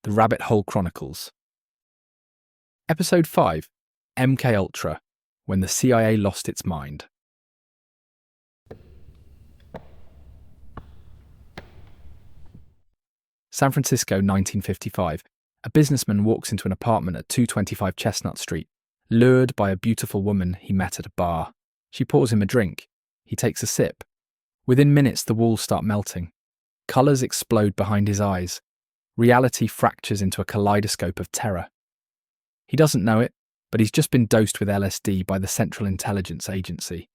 The Rabbit Hole Chronicles. Episode 5, MKUltra, When the CIA Lost Its Mind. San Francisco, 1955. A businessman walks into an apartment at 225 Chestnut Street, lured by a beautiful woman he met at a bar. She pours him a drink. He takes a sip. Within minutes, the walls start melting. Colours explode behind his eyes. Reality fractures into a kaleidoscope of terror. He doesn't know it, but he's just been dosed with LSD by the Central Intelligence Agency.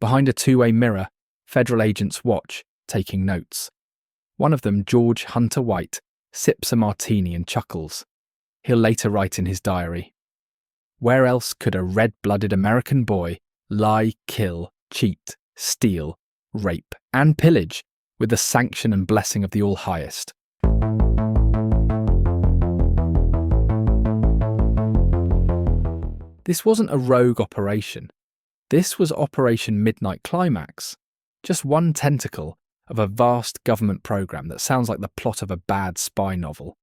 Behind a two-way mirror, federal agents watch, taking notes. One of them, George Hunter White, sips a martini and chuckles. He'll later write in his diary, "Where else could a red-blooded American boy lie, kill, cheat, steal, rape, and pillage with the sanction and blessing of the All-Highest?" This wasn't a rogue operation. This was Operation Midnight Climax, just one tentacle of a vast government program that sounds like the plot of a bad spy novel.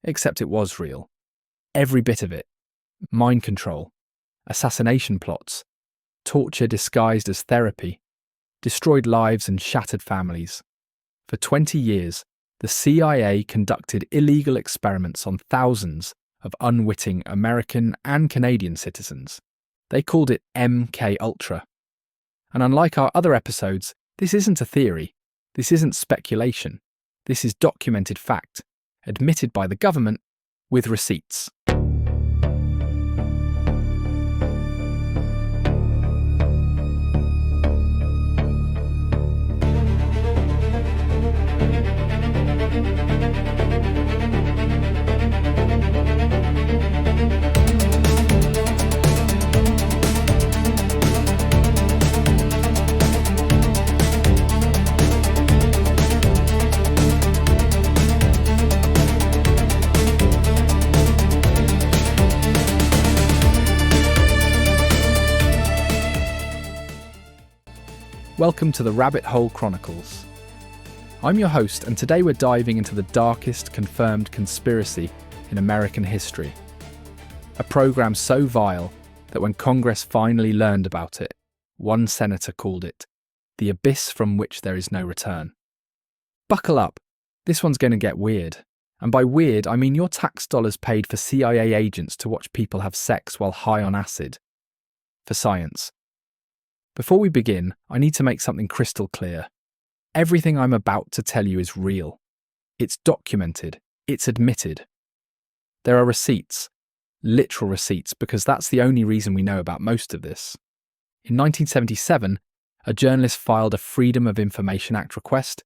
Except it was real. Every bit of it. Mind control, assassination plots, torture disguised as therapy, destroyed lives and shattered families. For 20 years, the CIA conducted illegal experiments on thousands of unwitting American and Canadian citizens. They called it MKUltra. And unlike our other episodes, this isn't a theory. This isn't speculation. This is documented fact, admitted by the government with receipts. Welcome to the Rabbit Hole Chronicles. I'm your host, and today we're diving into the darkest confirmed conspiracy in American history. A program so vile that when Congress finally learned about it, one senator called it the abyss from which there is no return. Buckle up, this one's going to get weird. And by weird, I mean your tax dollars paid for CIA agents to watch people have sex while high on acid. For science. Before we begin, I need to make something crystal clear. Everything I'm about to tell you is real. It's documented. It's admitted. There are receipts, literal receipts, because that's the only reason we know about most of this. In 1977, a journalist filed a Freedom of Information Act request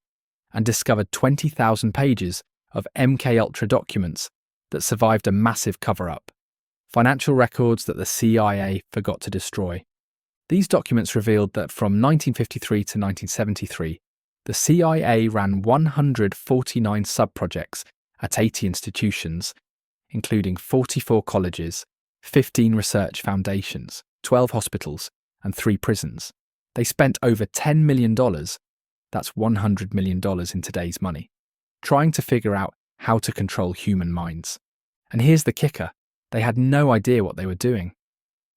and discovered 20,000 pages of MKUltra documents that survived a massive cover-up, financial records that the CIA forgot to destroy. These documents revealed that from 1953 to 1973, the CIA ran 149 sub-projects at 80 institutions, including 44 colleges, 15 research foundations, 12 hospitals, and 3 prisons. They spent over $10 million, that's $100 million in today's money, trying to figure out how to control human minds. And here's the kicker, they had no idea what they were doing.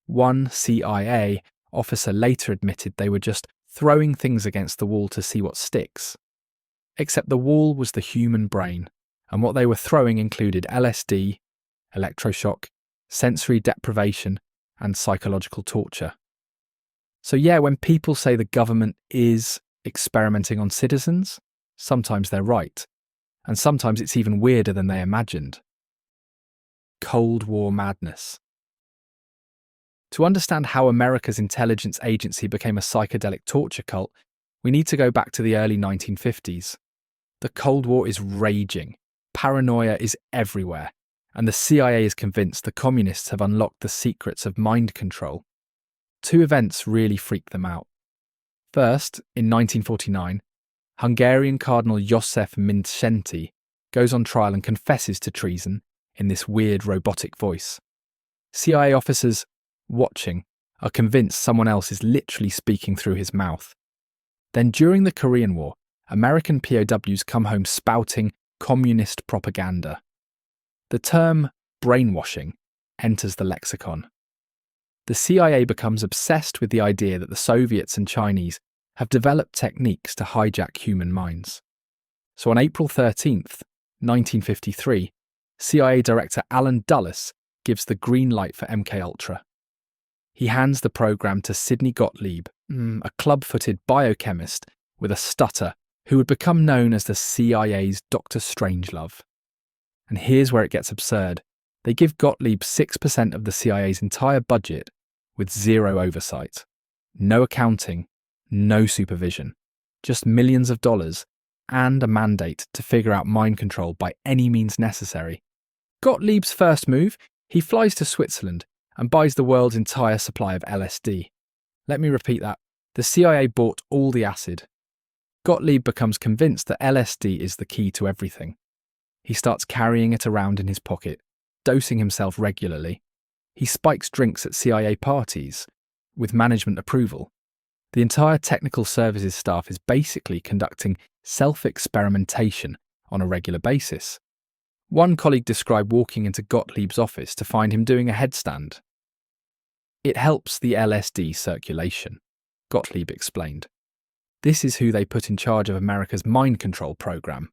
One CIA officer later admitted they were just throwing things against the wall to see what sticks. Except the wall was the human brain, and what they were throwing included LSD, electroshock, sensory deprivation, and psychological torture. So yeah, when people say the government is experimenting on citizens, sometimes they're right, and sometimes it's even weirder than they imagined. Cold War madness. To understand how America's intelligence agency became a psychedelic torture cult, we need to go back to the early 1950s. The Cold War is raging, paranoia is everywhere, and the CIA is convinced the communists have unlocked the secrets of mind control. Two events really freaked them out. First, in 1949, Hungarian Cardinal József Mindszenty goes on trial and confesses to treason in this weird robotic voice. CIA officers watching are convinced someone else is literally speaking through his mouth. Then during the Korean War, American POWs come home spouting communist propaganda. The term brainwashing enters the lexicon. The CIA becomes obsessed with the idea that the Soviets and Chinese have developed techniques to hijack human minds. So on April 13th, 1953, CIA Director Allen Dulles gives the green light for MKUltra. He hands the program to Sidney Gottlieb, a club-footed biochemist with a stutter who would become known as the CIA's Dr. Strangelove. And here's where it gets absurd. They give Gottlieb 6% of the CIA's entire budget with zero oversight. No accounting, no supervision, just millions of dollars and a mandate to figure out mind control by any means necessary. Gottlieb's first move, he flies to Switzerland and buys the world's entire supply of LSD. Let me repeat that. The CIA bought all the acid. Gottlieb becomes convinced that LSD is the key to everything. He starts carrying it around in his pocket, dosing himself regularly. He spikes drinks at CIA parties, with management approval. The entire technical services staff is basically conducting self-experimentation on a regular basis. One colleague described walking into Gottlieb's office to find him doing a headstand. It helps the LSD circulation, Gottlieb explained. This is who they put in charge of America's mind control program.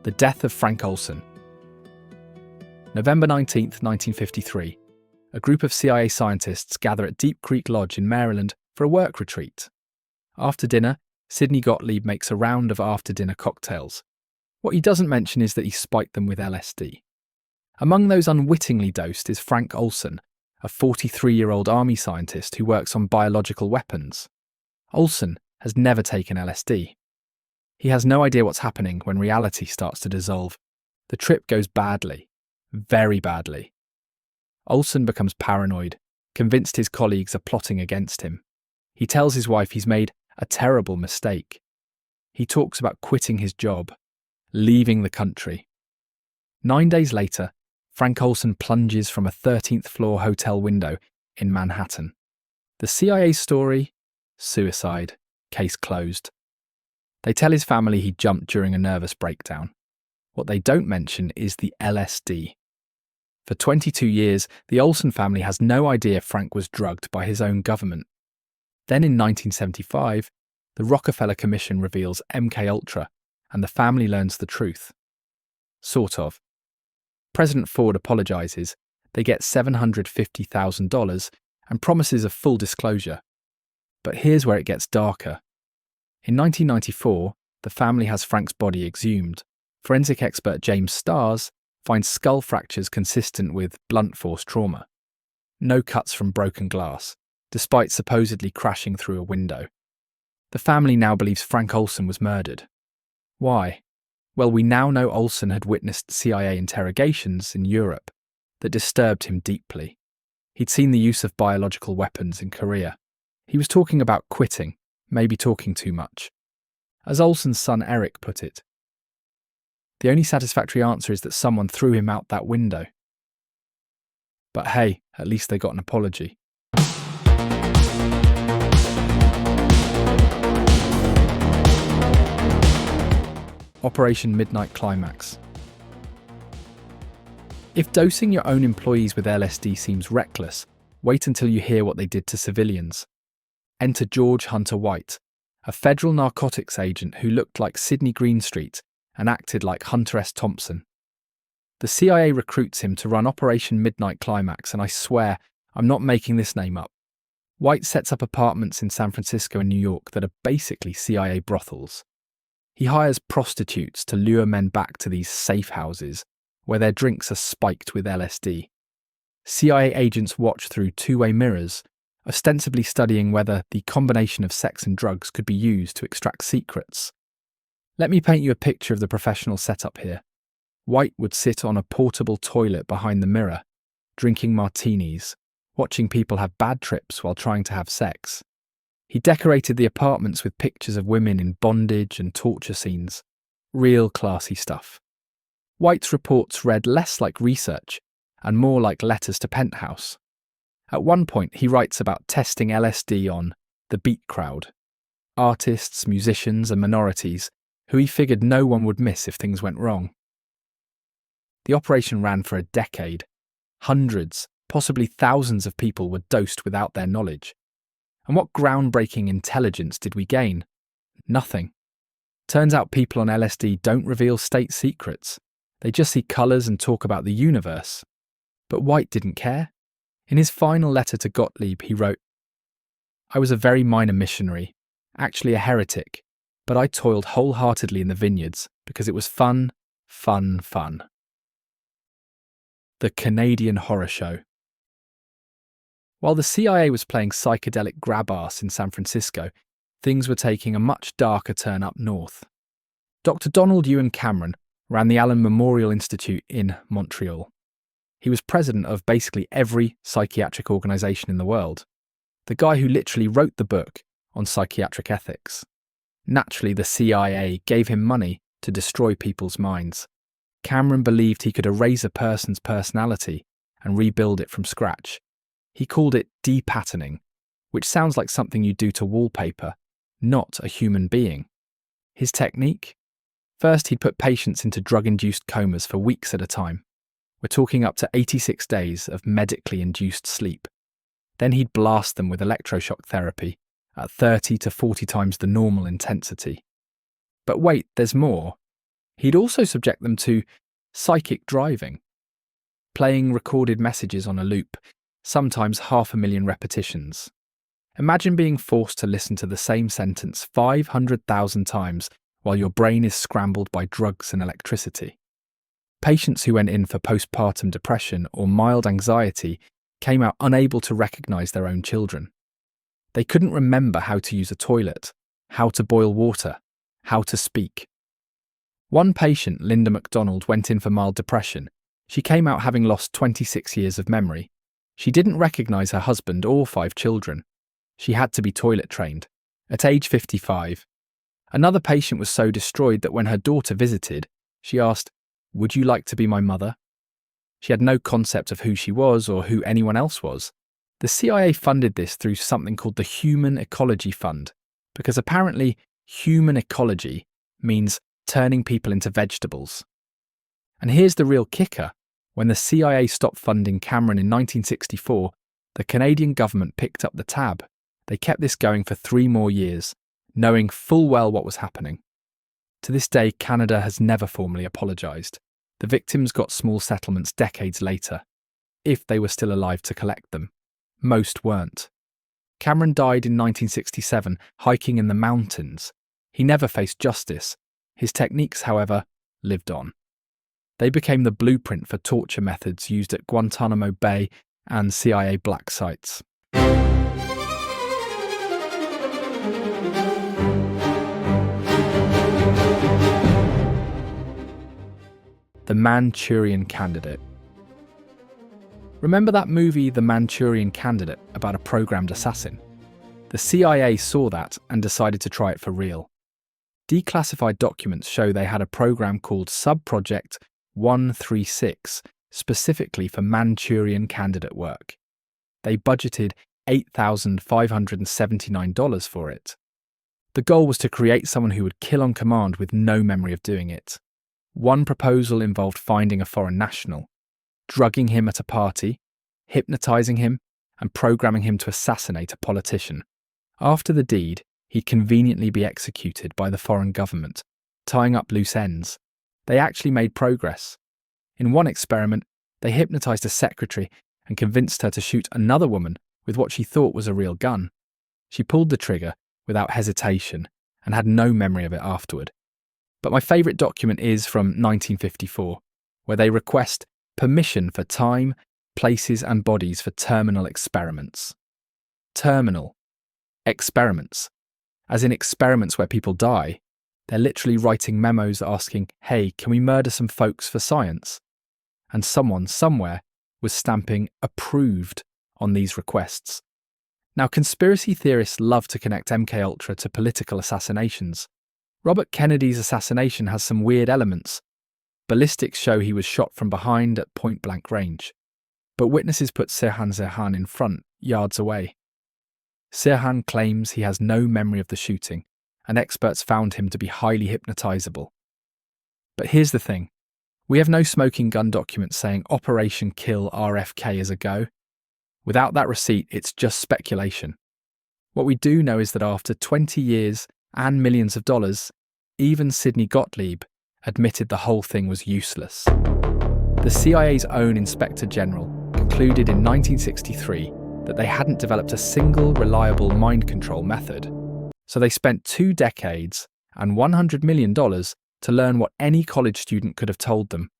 The death of Frank Olson. November 19th, 1953. A group of CIA scientists gather at Deep Creek Lodge in Maryland for a work retreat. After dinner, Sidney Gottlieb makes a round of after-dinner cocktails. What he doesn't mention is that he spiked them with LSD. Among those unwittingly dosed is Frank Olson, a 43-year-old army scientist who works on biological weapons. Olson has never taken LSD. He has no idea what's happening when reality starts to dissolve. The trip goes badly, very badly. Olson becomes paranoid, convinced his colleagues are plotting against him. He tells his wife he's made a terrible mistake. He talks about quitting his job, leaving the country. 9 days later, Frank Olson plunges from a 13th floor hotel window in Manhattan. The CIA story? Suicide. Case closed. They tell his family he jumped during a nervous breakdown. What they don't mention is the LSD. For 22 years, the Olson family has no idea Frank was drugged by his own government. Then in 1975, the Rockefeller Commission reveals MKUltra, and the family learns the truth. Sort of. President Ford apologizes, they get $750,000 and promises a full disclosure. But here's where it gets darker. In 1994, the family has Frank's body exhumed. Forensic expert James Starrs finds skull fractures consistent with blunt force trauma. No cuts from broken glass, despite supposedly crashing through a window. The family now believes Frank Olson was murdered. Why? Well, we now know Olson had witnessed CIA interrogations in Europe that disturbed him deeply. He'd seen the use of biological weapons in Korea. He was talking about quitting, maybe talking too much. As Olson's son Eric put it, the only satisfactory answer is that someone threw him out that window. But hey, at least they got an apology. Operation Midnight Climax. If dosing your own employees with LSD seems reckless, wait until you hear what they did to civilians. Enter George Hunter White, a federal narcotics agent who looked like Sidney Greenstreet and acted like Hunter S. Thompson. The CIA recruits him to run Operation Midnight Climax, and I swear, I'm not making this name up. White sets up apartments in San Francisco and New York that are basically CIA brothels. He hires prostitutes to lure men back to these safe houses, where their drinks are spiked with LSD. CIA agents watch through two-way mirrors, ostensibly studying whether the combination of sex and drugs could be used to extract secrets. Let me paint you a picture of the professional setup here. White would sit on a portable toilet behind the mirror, drinking martinis, watching people have bad trips while trying to have sex. He decorated the apartments with pictures of women in bondage and torture scenes. Real classy stuff. White's reports read less like research and more like letters to Penthouse. At one point, he writes about testing LSD on the beat crowd, artists, musicians, and minorities who he figured no one would miss if things went wrong. The operation ran for a decade. Hundreds, possibly thousands of people were dosed without their knowledge. And what groundbreaking intelligence did we gain? Nothing. Turns out people on LSD don't reveal state secrets. They just see colours and talk about the universe. But White didn't care. In his final letter to Gottlieb, he wrote, "I was a very minor missionary, actually a heretic, but I toiled wholeheartedly in the vineyards because it was fun, fun, fun." The Canadian Horror Show. While the CIA was playing psychedelic grab-ass in San Francisco, things were taking a much darker turn up north. Dr. Donald Ewan Cameron ran the Allen Memorial Institute in Montreal. He was president of basically every psychiatric organisation in the world. The guy who literally wrote the book on psychiatric ethics. Naturally, the CIA gave him money to destroy people's minds. Cameron believed he could erase a person's personality and rebuild it from scratch. He called it depatterning, which sounds like something you do to wallpaper, not a human being. His technique? First, he'd put patients into drug-induced comas for weeks at a time. We're talking up to 86 days of medically induced sleep. Then he'd blast them with electroshock therapy at 30 to 40 times the normal intensity. But wait, there's more. He'd also subject them to psychic driving, playing recorded messages on a loop, sometimes 500,000 repetitions. Imagine being forced to listen to the same sentence 500,000 times while your brain is scrambled by drugs and electricity. Patients who went in for postpartum depression or mild anxiety came out unable to recognise their own children. They couldn't remember how to use a toilet, how to boil water, how to speak. One patient, Linda MacDonald, went in for mild depression. She came out having lost 26 years of memory. She didn't recognise her husband or 5 children. She had to be toilet trained. At age 55, another patient was so destroyed that when her daughter visited, she asked, "Would you like to be my mother?" She had no concept of who she was or who anyone else was. The CIA funded this through something called the Human Ecology Fund, because apparently human ecology means turning people into vegetables. And here's the real kicker. When the CIA stopped funding Cameron in 1964, the Canadian government picked up the tab. They kept this going for 3 more years, knowing full well what was happening. To this day, Canada has never formally apologised. The victims got small settlements decades later, if they were still alive to collect them. Most weren't. Cameron died in 1967, hiking in the mountains. He never faced justice. His techniques, however, lived on. They became the blueprint for torture methods used at Guantanamo Bay and CIA black sites. The Manchurian Candidate. Remember that movie, The Manchurian Candidate, about a programmed assassin? The CIA saw that and decided to try it for real. Declassified documents show they had a program called Subproject 136, specifically for Manchurian Candidate work. They budgeted $8,579 for it. The goal was to create someone who would kill on command with no memory of doing it. One proposal involved finding a foreign national, drugging him at a party, hypnotising him, and programming him to assassinate a politician. After the deed, he'd conveniently be executed by the foreign government, tying up loose ends. They actually made progress. In one experiment, they hypnotised a secretary and convinced her to shoot another woman with what she thought was a real gun. She pulled the trigger without hesitation and had no memory of it afterward. But my favourite document is from 1954, where they request permission for time, places and bodies for terminal experiments. Terminal. Experiments. As in experiments where people die. They're literally writing memos asking, "Hey, can we murder some folks for science?" And someone, somewhere, was stamping approved on these requests. Now, conspiracy theorists love to connect MKUltra to political assassinations. Robert Kennedy's assassination has some weird elements. Ballistics show he was shot from behind at point-blank range, but witnesses put Sirhan in front, yards away. Sirhan claims he has no memory of the shooting, and experts found him to be highly hypnotizable. But here's the thing. We have no smoking gun documents saying Operation Kill RFK is a go. Without that receipt, it's just speculation. What we do know is that after 20 years and millions of dollars, even Sidney Gottlieb admitted the whole thing was useless. The CIA's own Inspector General concluded in 1963 that they hadn't developed a single reliable mind control method. So they spent 2 decades and $100 million to learn what any college student could have told them.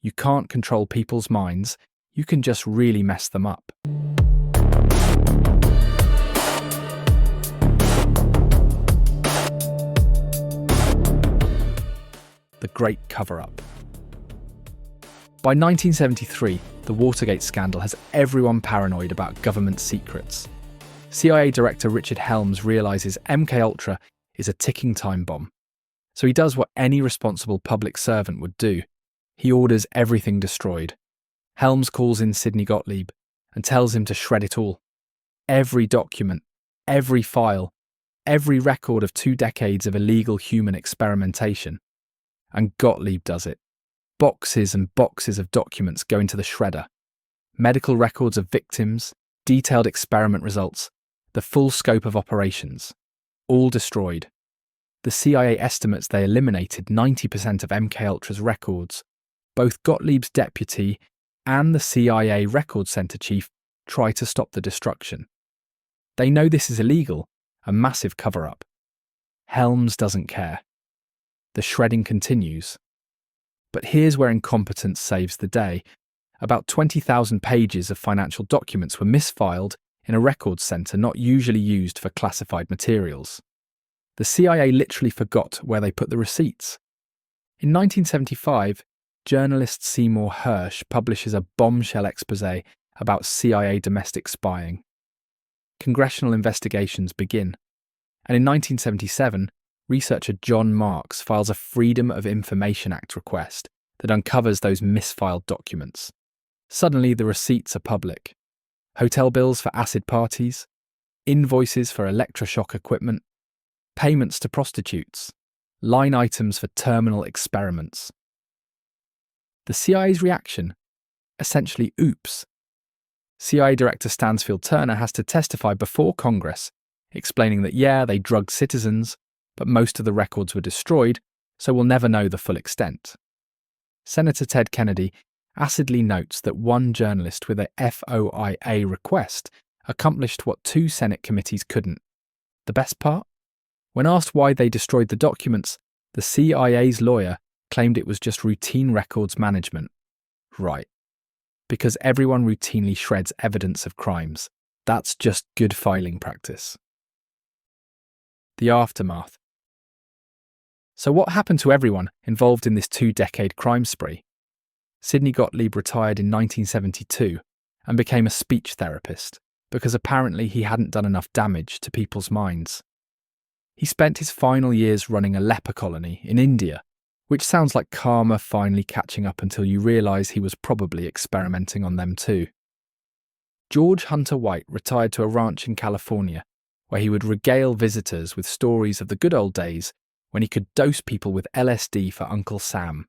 You can't control people's minds, you can just really mess them up. The Great Cover-Up. By 1973, the Watergate scandal has everyone paranoid about government secrets. CIA Director Richard Helms realizes MKUltra is a ticking time bomb. So he does what any responsible public servant would do. He orders everything destroyed. Helms calls in Sidney Gottlieb and tells him to shred it all. Every document, every file, every record of 2 decades of illegal human experimentation. And Gottlieb does it. Boxes and boxes of documents go into the shredder. Medical records of victims, detailed experiment results, the full scope of operations. All destroyed. The CIA estimates they eliminated 90% of MKUltra's records. Both Gottlieb's deputy and the CIA Record Center chief try to stop the destruction. They know this is illegal, a massive cover-up. Helms doesn't care. The shredding continues. But here's where incompetence saves the day. About 20,000 pages of financial documents were misfiled in a record center not usually used for classified materials. The CIA literally forgot where they put the receipts. In 1975, journalist Seymour Hersh publishes a bombshell expose about CIA domestic spying. Congressional investigations begin, and in 1977, researcher John Marks files a Freedom of Information Act request that uncovers those misfiled documents. Suddenly, the receipts are public. Hotel bills for acid parties, invoices for electroshock equipment, payments to prostitutes, line items for terminal experiments. The CIA's reaction? Essentially, oops. CIA Director Stansfield Turner has to testify before Congress, explaining that they drugged citizens, but most of the records were destroyed, so we'll never know the full extent. Senator Ted Kennedy acidly notes that one journalist with a FOIA request accomplished what 2 Senate committees couldn't. The best part? When asked why they destroyed the documents, the CIA's lawyer claimed it was just routine records management. Right. Because everyone routinely shreds evidence of crimes. That's just good filing practice. The aftermath. So what happened to everyone involved in this 2-decade crime spree? Sidney Gottlieb retired in 1972 and became a speech therapist because apparently he hadn't done enough damage to people's minds. He spent his final years running a leper colony in India, which sounds like karma finally catching up until you realise he was probably experimenting on them too. George Hunter White retired to a ranch in California where he would regale visitors with stories of the good old days when he could dose people with LSD for Uncle Sam.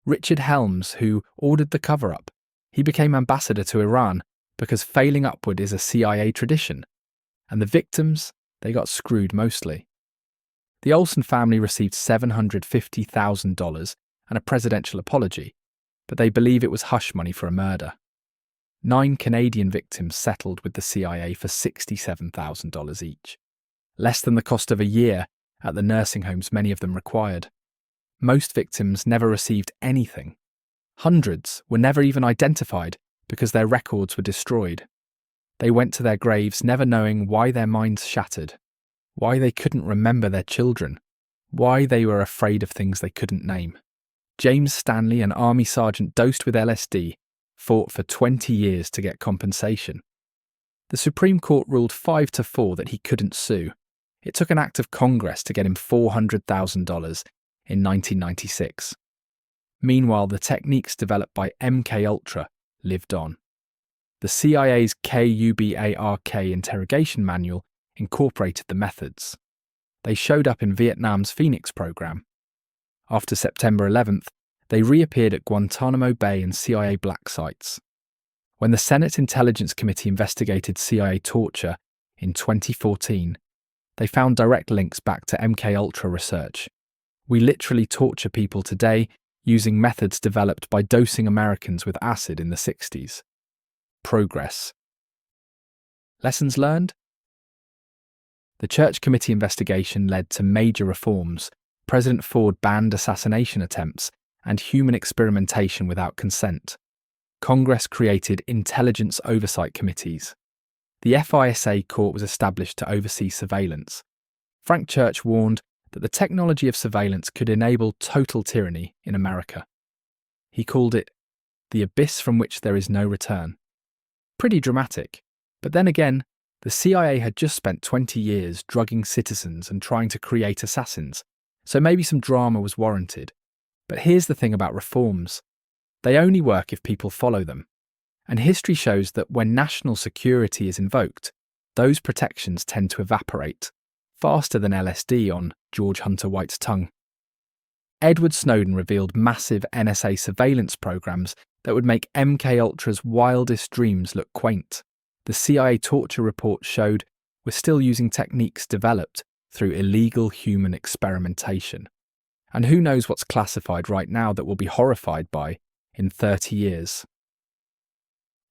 Richard Helms, who ordered the cover-up, he became ambassador to Iran because failing upward is a CIA tradition, and the victims, they got screwed mostly. The Olsen family received $750,000 and a presidential apology, but they believe it was hush money for a murder. 9 Canadian victims settled with the CIA for $67,000 each, less than the cost of a year at the nursing homes many of them required. Most victims never received anything. Hundreds were never even identified because their records were destroyed. They went to their graves never knowing why their minds shattered, why they couldn't remember their children, why they were afraid of things they couldn't name. James Stanley, an army sergeant dosed with LSD, fought for 20 years to get compensation. The Supreme Court ruled 5-4 that he couldn't sue. It took an act of Congress to get him $400,000 in 1996. Meanwhile, the techniques developed by MKUltra lived on. The CIA's KUBARK interrogation manual incorporated the methods. They showed up in Vietnam's Phoenix program. After September 11th, they reappeared at Guantanamo Bay and CIA black sites. When the Senate Intelligence Committee investigated CIA torture in 2014, they found direct links back to MKUltra research. We literally torture people today using methods developed by dosing Americans with acid in the 60s. Progress. Lessons learned? The Church Committee investigation led to major reforms. President Ford banned assassination attempts and human experimentation without consent. Congress created intelligence oversight committees. The FISA court was established to oversee surveillance. Frank Church warned that the technology of surveillance could enable total tyranny in America. He called it the abyss from which there is no return. Pretty dramatic, but then again, the CIA had just spent 20 years drugging citizens and trying to create assassins, so maybe some drama was warranted. But here's the thing about reforms. They only work if people follow them. And history shows that when national security is invoked, those protections tend to evaporate, faster than LSD on George Hunter White's tongue. Edward Snowden revealed massive NSA surveillance programs that would make MKUltra's wildest dreams look quaint. The CIA torture report showed we're still using techniques developed through illegal human experimentation. And who knows what's classified right now that we'll be horrified by in 30 years.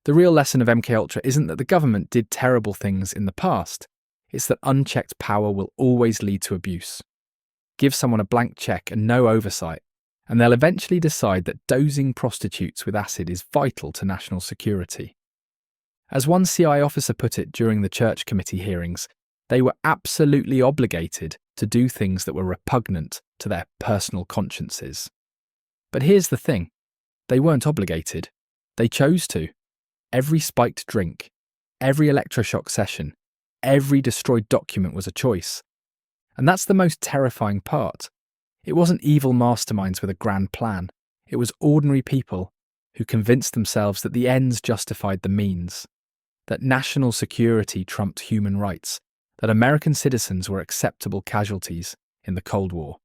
The real lesson of MKUltra isn't that the government did terrible things in the past. It's that unchecked power will always lead to abuse. Give someone a blank check and no oversight, and they'll eventually decide that dosing prostitutes with acid is vital to national security. As one CIA officer put it during the Church Committee hearings, they were absolutely obligated to do things that were repugnant to their personal consciences. But here's the thing. They weren't obligated. They chose to. Every spiked drink, every electroshock session, every destroyed document was a choice. And that's the most terrifying part. It wasn't evil masterminds with a grand plan. It was ordinary people who convinced themselves that the ends justified the means, that national security trumped human rights, that American citizens were acceptable casualties in the Cold War.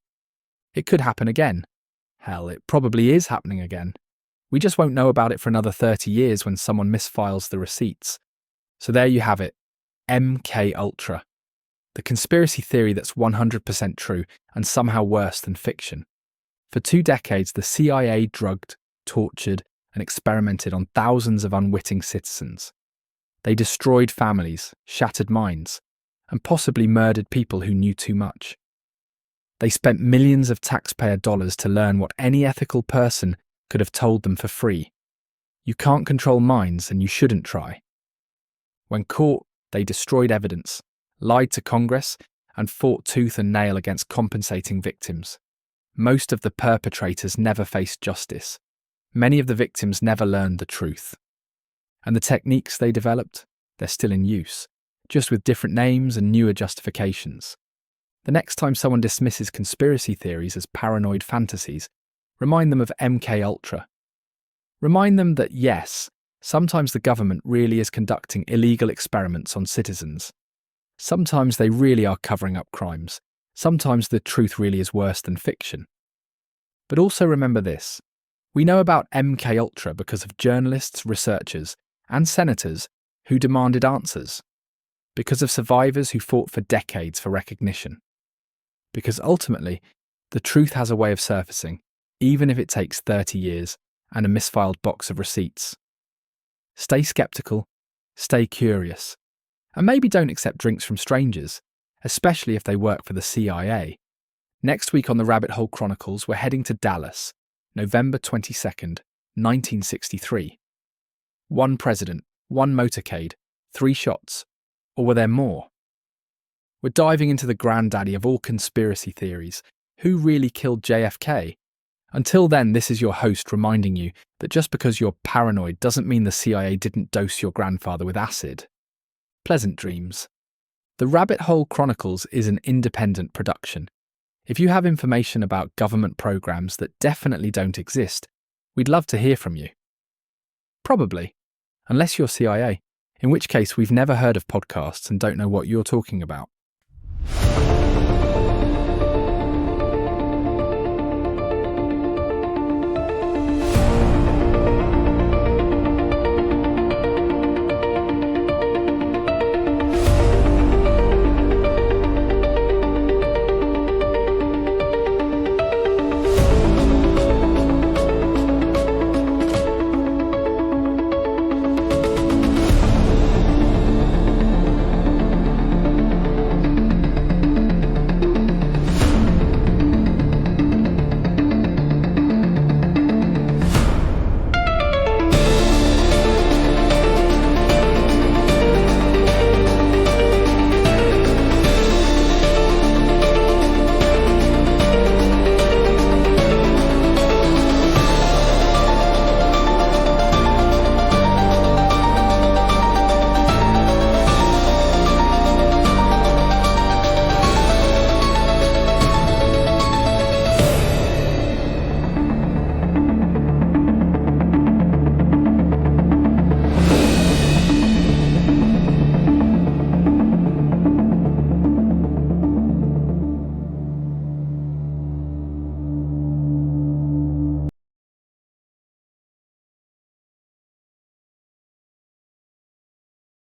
It could happen again. Hell, it probably is happening again. We just won't know about it for another 30 years when someone misfiles the receipts. So there you have it, MKUltra. The conspiracy theory that's 100% true and somehow worse than fiction. For 2 decades, the CIA drugged, tortured, and experimented on thousands of unwitting citizens. They destroyed families, shattered minds, and possibly murdered people who knew too much. They spent millions of taxpayer dollars to learn what any ethical person could have told them for free. You can't control minds and you shouldn't try. When caught, they destroyed evidence, lied to Congress, and fought tooth and nail against compensating victims. Most of the perpetrators never faced justice. Many of the victims never learned the truth. And the techniques they developed, they're still in use, just with different names and newer justifications. The next time someone dismisses conspiracy theories as paranoid fantasies, remind them of MKUltra. Remind them that yes, sometimes the government really is conducting illegal experiments on citizens. Sometimes they really are covering up crimes. Sometimes the truth really is worse than fiction. But also remember this. We know about MKUltra because of journalists, researchers, and senators who demanded answers. Because of survivors who fought for decades for recognition. Because ultimately, the truth has a way of surfacing, even if it takes 30 years and a misfiled box of receipts. Stay skeptical, stay curious, and maybe don't accept drinks from strangers, especially if they work for the CIA. Next week on the Rabbit Hole Chronicles, we're heading to Dallas, November 22nd, 1963. 1 president, 1 motorcade, 3 shots, or were there more? We're diving into the granddaddy of all conspiracy theories. Who really killed JFK? Until then, this is your host reminding you that just because you're paranoid doesn't mean the CIA didn't dose your grandfather with acid. Pleasant dreams. The Rabbit Hole Chronicles is an independent production. If you have information about government programs that definitely don't exist, we'd love to hear from you. Probably, unless you're CIA. in which case we've never heard of podcasts and don't know what you're talking about.